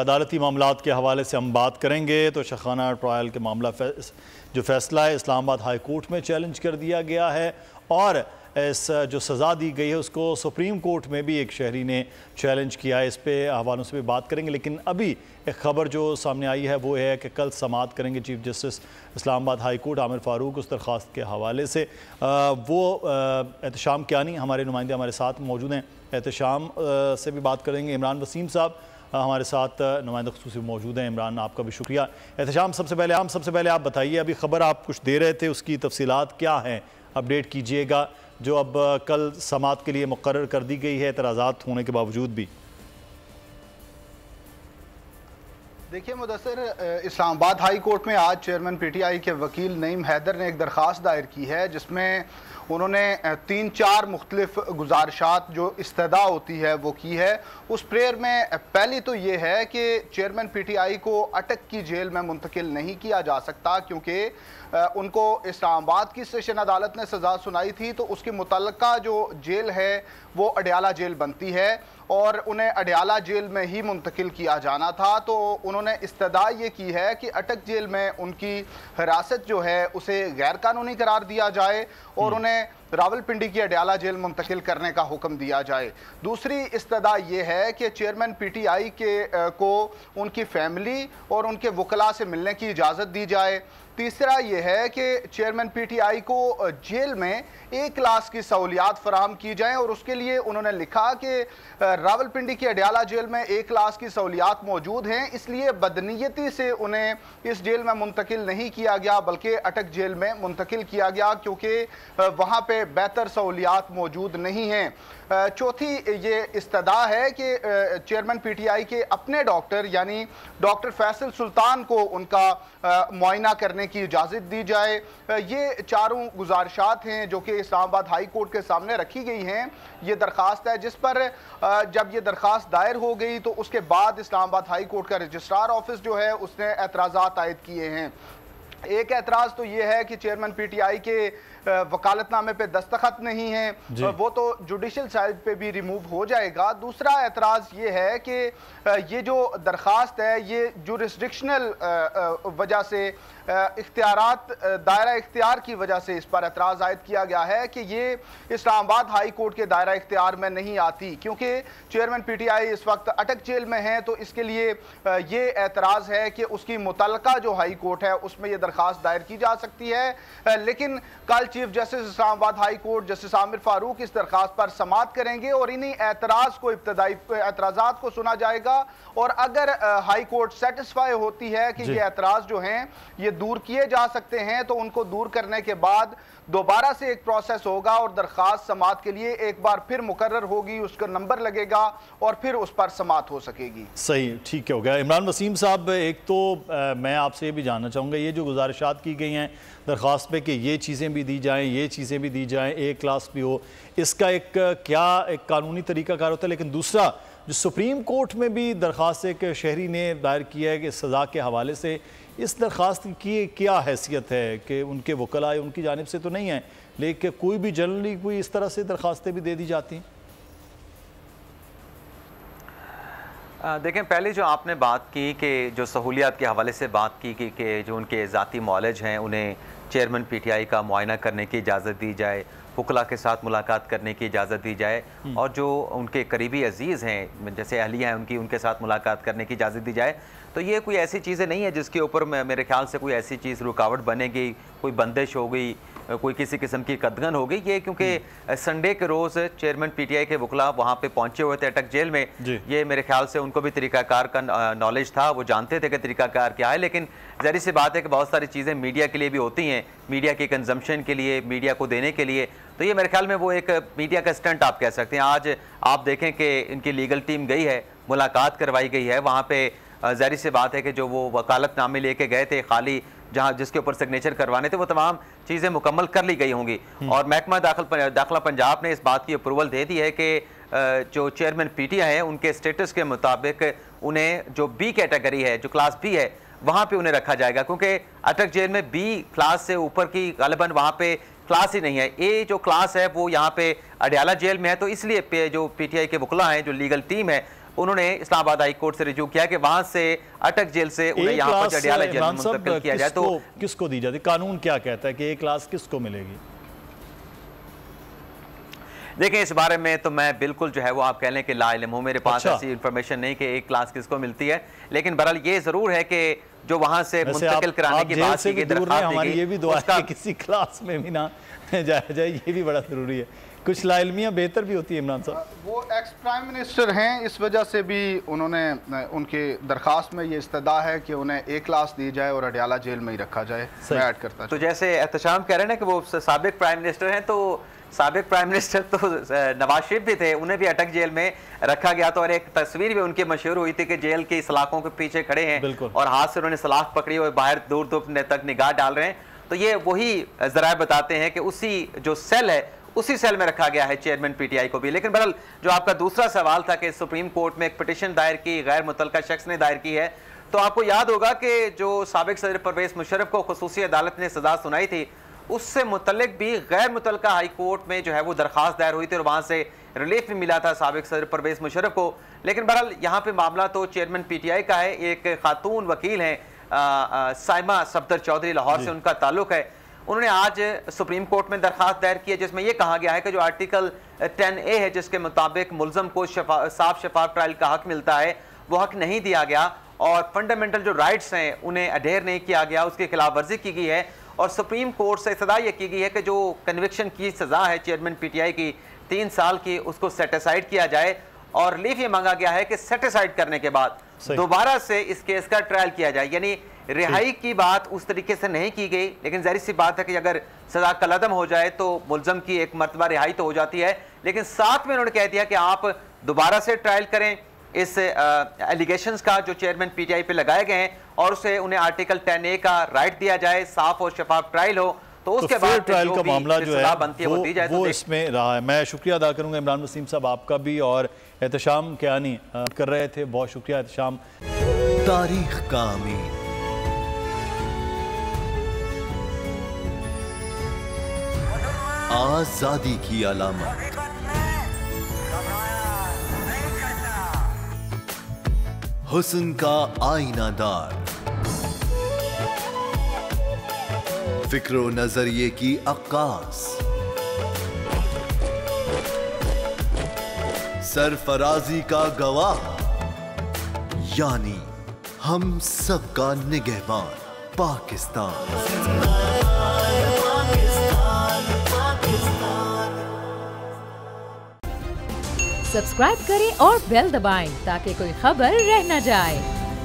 अदालती मामलात के हवाले से हम बात करेंगे तो शखाना ट्रायल के मामला जो फैसला है इस्लामाबाद हाई कोर्ट में चैलेंज कर दिया गया है और इस जो सज़ा दी गई है उसको सुप्रीम कोर्ट में भी एक शहरी ने चैलेंज किया है। इस पे हवालों से भी बात करेंगे, लेकिन अभी एक ख़बर जो सामने आई है वो है कि कल समाअत करेंगे chief justice Islamabad high court Aamir Farooq उस दरख्वास्त के हवाले से। वो एहतशाम कियानी हमारे नुमाइंदे हमारे साथ मौजूद हैं, एहतशाम से भी बात करेंगे। इमरान वसीम साहब हमारे साथ नुमाइंदा ख़ुसूसी मौजूद हैं। इमरान, आपका भी शुक्रिया। एहतशाम, सबसे पहले आप बताइए, अभी ख़बर आप कुछ दे रहे थे, उसकी तफसीलात क्या हैं, अपडेट कीजिएगा, जो अब कल समाअत के लिए मुकर्रर कर दी गई है एतराज़ात होने के बावजूद भी। देखिए मुदस्सिर, इस्लामाबाद हाई कोर्ट में आज चेयरमैन पीटीआई के वकील नईम हैदर ने एक दरख्वास्त दायर की है जिसमें उन्होंने 3-4 मुख्तलिफ गुजारिशात जो इस्तदा होती है वो की है। उस प्रेयर में पहली तो ये है कि चेयरमैन पीटीआई को अटक की जेल में मुंतकिल नहीं किया जा सकता, क्योंकि उनको इस्लामाबाद की सेशन अदालत ने सज़ा सुनाई थी तो उसकी मुतल्लका जो जेल है वो अडयाला जेल बनती है और उन्हें अडयाला जेल में ही मुंतकिल किया जाना था। तो उन्होंने इस्तदा ये की है कि अटक जेल में उनकी हिरासत जो है उसे गैर कानूनी करार दिया जाए और उन्हें रावलपिंडी की अडयाला जेल मुंतकिल करने का हुक्म दिया जाए। दूसरी इस्तदा ये है कि चेयरमैन पीटीआई को उनकी फैमिली और उनके वकला से मिलने की इजाज़त दी जाए। तीसरा ये है कि चेयरमैन पीटीआई को जेल में A क्लास की सहूलियात फराहम की जाएँ और उसके लिए उन्होंने लिखा कि रावलपिंडी की अडयाला जेल में A क्लास की सहूलियात मौजूद हैं, इसलिए बदनीयती से उन्हें इस जेल में मुंतकिल नहीं किया गया बल्कि अटक जेल में मुंतकिल किया गया, क्योंकि वहाँ पे बेहतर सहूलियात मौजूद नहीं हैं। चौथी ये इस्तदा है कि चेयरमैन पीटीआई के अपने डॉक्टर यानी डॉक्टर फैसल सुल्तान को उनका मुआयना करने की इजाज़त दी जाए। ये चारों गुजारिशात हैं जो कि इस्लामाबाद हाई कोर्ट के सामने रखी गई हैं। ये दरख्वास्त है जिस पर जब ये दरख्वास्त दायर हो गई तो उसके बाद इस्लामाबाद हाई कोर्ट का रजिस्ट्रार ऑफिस जो है उसने एतराज़ात आयद किए हैं। एक एतराज़ तो ये है कि चेयरमैन पीटीआई के वकालतनामे पे दस्तखत नहीं है, वो तो जुडिशल साइड पे भी रिमूव हो जाएगा। दूसरा एतराज़ ये है कि ये जो दरख्वास्त है ये जुरिस्डिक्शनल वजह से इख्तियारात दायरा इख्तियार की वजह से इस पर एतराज़ आयद किया गया है कि ये इस्लामाबाद हाई कोर्ट के दायरा इख्तियार में नहीं आती, क्योंकि चेयरमैन पीटीआई इस वक्त अटक जेल में है। तो इसके लिए ये एतराज़ है कि उसकी मुतल्लका जो हाई कोर्ट है उसमें ये दरख्वास्त दायर की जा सकती है, लेकिन कल chief justice Islamabad high court justice Aamir Farooq इस दरख्वास्त पर समाअत करेंगे और इन्हीं एतराज़ को इब्तदाई एतराज़ात को सुना जाएगा और अगर हाई कोर्ट सेटिस्फाई होती है कि ये एतराज़ जो हैं ये दूर किए जा सकते हैं तो उनको दूर करने के बाद दोबारा से एक प्रोसेस होगा और दरख्वास्त समाअत के लिए एक बार फिर मुकर्रर होगी, उसका नंबर लगेगा और फिर उस पर समाअत हो सकेगी। सही, ठीक हो गया। इमरान वसीम साहब, एक तो मैं आपसे ये भी जानना चाहूँगा, ये जो गुजारिशात की गई हैं दरख्वास्त पे कि ये चीज़ें भी दी जाएँ, ये चीज़ें भी दी जाएँ, A क्लास भी हो, इसका एक क्या एक कानूनी तरीक़ाकार होता है? लेकिन दूसरा जो सुप्रीम कोर्ट में भी दरख्वास्त एक शहरी ने दायर किया है कि सज़ा के हवाले से, इस दरख्वास्त की क्या हैसियत है कि उनके वकला उनकी जानिब से तो नहीं है, लेकिन कोई भी जनरली कोई इस तरह से दरख्वास्तें भी दे दी जाती हैं? देखें, पहले जो आपने बात की कि जो सहूलियात के हवाले से बात की कि जो उनके ज़ाती मौलज हैं उन्हें चेयरमैन पीटीआई का मुआयना करने की इजाज़त दी जाए, वकला के साथ मुलाकात करने की इजाज़त दी जाए और जो उनके करीबी अजीज़ हैं जैसे अहलिया हैं उनके साथ मुलाकात करने की इजाज़त दी जाए, तो ये कोई ऐसी चीज़ें नहीं है जिसके ऊपर मेरे ख्याल से कोई ऐसी चीज़ रुकावट बनेगी, कोई बंदिश हो गई, कोई किसी किस्म की कदगन हो गई। ये क्योंकि संडे के रोज़ चेयरमैन पीटीआई के वकला वहाँ पे पहुँचे हुए थे अटक जेल में, ये मेरे ख्याल से उनको भी तरीक़ाकार का नॉलेज था, वो जानते थे कि तरीक़ाकार क्या है। लेकिन ज़ाहिर सी बात है कि बहुत सारी चीज़ें मीडिया के लिए भी होती हैं, मीडिया के कंजम्पशन के लिए, मीडिया को देने के लिए, तो ये मेरे ख्याल में वो एक मीडिया का स्टंट आप कह सकते हैं। आज आप देखें कि इनकी लीगल टीम गई है, मुलाकात करवाई गई है, वहाँ पे ज़ाहिर सी बात है कि जो वो वकालतनामे लेके गए थे खाली जहाँ जिसके ऊपर सिग्नेचर करवाने थे वो तमाम चीज़ें मुकम्मल कर ली गई होंगी और महकमा दाखिला पंजाब ने इस बात की अप्रूवल दे दी है कि जो चेयरमैन पीटीआई है उनके स्टेटस के मुताबिक उन्हें जो B कैटेगरी है, जो क्लास B है, वहाँ पे उन्हें रखा जाएगा, क्योंकि अटक जेल में B क्लास से ऊपर की गालिबन वहाँ पे क्लास ही नहीं है। ए जो क्लास है वो यहाँ पे अडयाला जेल में है, तो इसलिए जो पीटीआई के वकला हैं, जो लीगल टीम है, उन्होंने इस्लामाबाद हाई कोर्ट से रिज्यू किया कि वहां से अटक जेल से उन्हें यहाँ पर जडियाला जेल में मुंतकिल किया जाए। तो किसको दी जाती, कानून क्या कहता है कि ए क्लास किसको मिलेगी? देखिए इस बारे में तो मैं बिल्कुल जो है वो आप कह लें कि लाइल्म हूँ, मेरे पास ऐसी इंफॉर्मेशन नहीं कि एक क्लास किसको मिलती है, लेकिन बहरहाल ये जरूर है कि जो वहां से मुंतकिल कराने की बात की गई, हमारी ये भी दुआ है कि किसी क्लास में भी ना जाया जाए, ये भी बड़ा जरूरी है। कुछ लाइल्मियाँ बेहतर भी होती है। इमरान साहब वो एक्स प्राइम मिनिस्टर हैं, इस वजह से भी उन्होंने उनके दरखास्त में ये इस्तदा है कि उन्हें ए क्लास दी जाए और अडयाला जेल में ही रखा जाए। मैं ऐड करता तो जैसे एहतशाम कह रहे हैं ना कि वो साबिक प्राइम मिनिस्टर हैं, तो साबिक प्राइम मिनिस्टर तो नवाज शरीफ भी थे, उन्हें भी अटक जेल में रखा गया था और एक तस्वीर भी उनकी मशहूर हुई थी कि जेल की सलाखों के पीछे खड़े हैं और हाथ से उन्होंने सलाख पकड़ी और बाहर दूर दूर तक निगाह डाल रहे हैं। तो ये वही जराए बताते हैं कि उसी जो सेल है उसी सेल में रखा गया है चेयरमैन पीटीआई को भी। लेकिन बहरहाल जो आपका दूसरा सवाल था कि सुप्रीम कोर्ट में एक पिटीशन दायर की, गैर मुतल्लका शख्स ने दायर की है, तो आपको याद होगा कि जो साबिक सदर परवेज मुशर्रफ को खुसूसी अदालत ने सजा सुनाई थी, उससे मुतल्लिक भी गैर मुतल्लका हाई कोर्ट में जो है वो दरखास्त दायर हुई थी और वहां से रिलीफ भी मिला था साबिक सदर परवेज मुशर्रफ को। लेकिन बहरहाल यहाँ पे मामला तो चेयरमैन पीटीआई का है, एक खातून वकील हैं साइमा सफदर चौधरी, लाहौर से उनका ताल्लुक है। उन्होंने आज सुप्रीम कोर्ट में दरखास्त दायर की है जिसमें यह कहा गया है कि जो आर्टिकल 10A है जिसके मुताबिक मुल्ज़म को साफ शफाफ ट्रायल का हक मिलता है, वो हक नहीं दिया गया और फंडामेंटल जो राइट्स हैं उन्हें अडेयर नहीं किया गया, उसकी खिलाफ वर्जी की गई है। और सुप्रीम कोर्ट से सजा यह की गई है कि जो कन्विक्शन की सजा है चेयरमैन पीटीआई की 3 साल की, उसको सेटिसाइड किया जाए और रिलीफ ये मांगा गया है कि सेटिसाइड करने के बाद दोबारा से इस केस का ट्रायल किया जाए। यानी रिहाई की बात उस तरीके से नहीं की गई, लेकिन जाहिर सी बात है कि अगर सजा कलअदम हो जाए तो मुल्ज़म की एक मरतबा रिहाई तो हो जाती है, लेकिन साथ में उन्होंने कह दिया कि आप दोबारा से ट्रायल करें इस एलिगेशंस का जो चेयरमैन पीटीआई पे लगाए गए हैं और उसे उन्हें आर्टिकल 10A का राइट दिया जाए, साफ और शफाफ ट्रायल हो, तो उसके बाद ट्रायल का मामला जो है वो दी जाए, वो इसमें रहा है। मैं शुक्रिया अदा करूंगा इमरान वसीम साहब आपका भी, और एहतशाम कियानी कर रहे थे, बहुत शुक्रिया एहतशाम। तारीख का अमीन, आजादी की अलामत, हुस्न का आईनादार, फिक्र व नजरिए की अक्कास, सरफराजी का गवाह, यानी हम सबका निगहबान पाकिस्तान। सब्सक्राइब करें और बेल दबाएं ताकि कोई खबर रह न जाए।